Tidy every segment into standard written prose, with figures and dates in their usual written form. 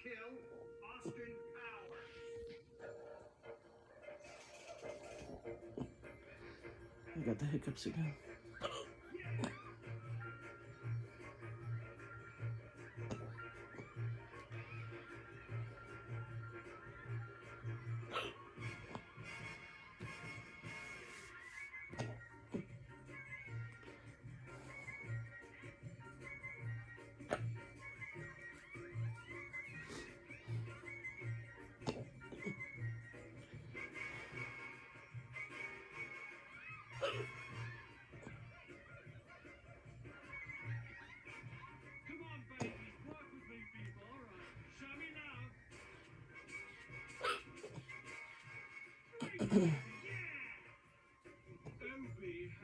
kill Austin Powers. I got the hiccups again. Come on, babies, work with me, people. All right, show me love. Great, yeah. Oh, behave.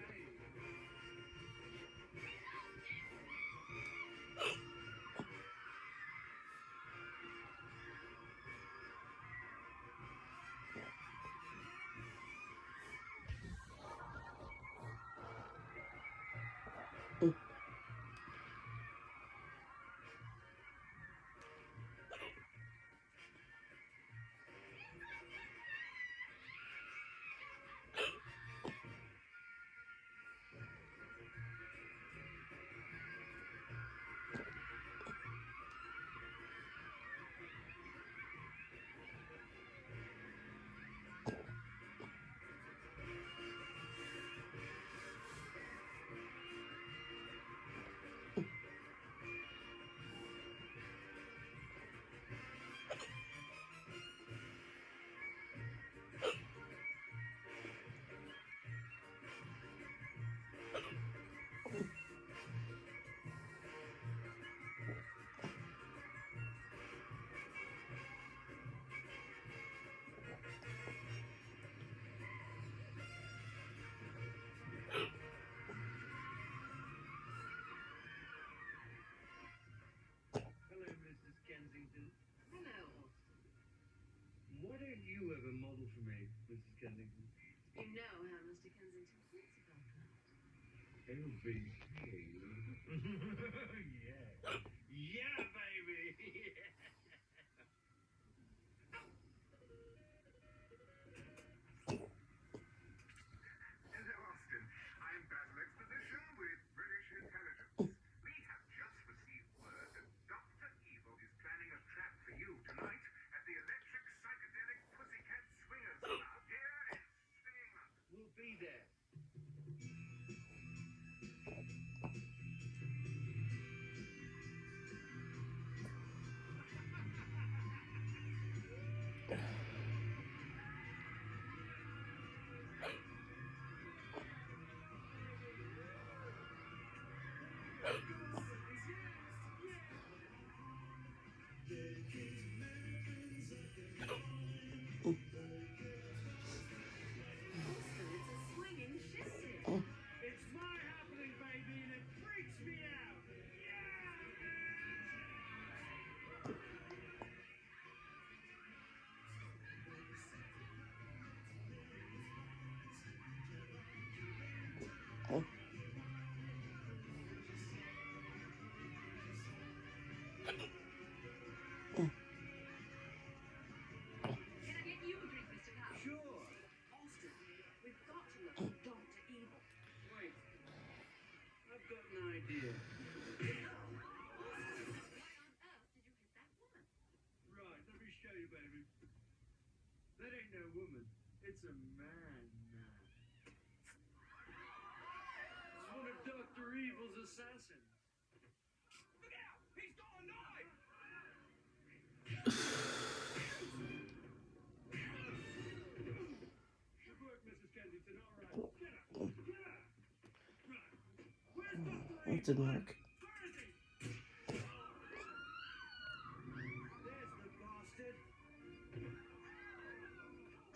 Hello, Mrs. Kensington. Hello, Austin. Why don't you ever model for me, Mrs. Kensington? You know how Mr. Kensington feels about that. Oh, behave. Yeah. Yeah, baby. Yeah. Hello, Austin. I'm Basil Exposition with British Intelligence. We have just received word that Dr. Evil is planning a trap for you tonight at the Electric Psychedelic Pussycat Swingers Club here in Swingland. We'll be there. Austin, it's a swinging shindig. It's my happening, baby, and it freaks me out. Can I get you a drink, Mr. Powers? Sure. Austin, we've got to locate Dr. Evil. Wait. I've got an idea. Austin, why on earth did you hit that woman? Right, let me show you, baby. That ain't no woman. It's a man. It's one of Dr. Evil's assassins. Look out! He's got a knife! Good work, Mrs. Kensington. All right. Get up. Get up. Right. Where's Dr. Evil? That didn't work. Where is he? There's the bastard.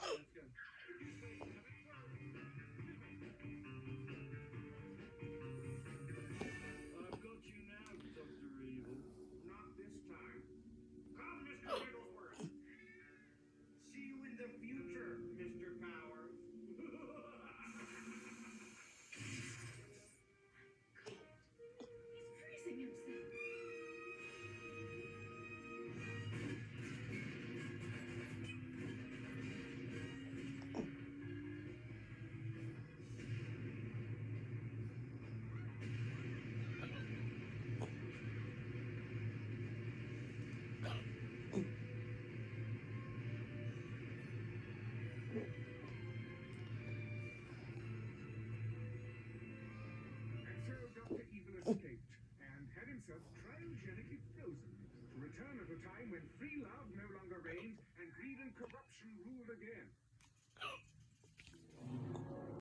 Let's go. I've got you now, Dr. Evil. Not this time. Come, Mr. Wigglesworth. See you in the future, Mr. Powers. He's time when free love no longer reigned and greed and corruption ruled again.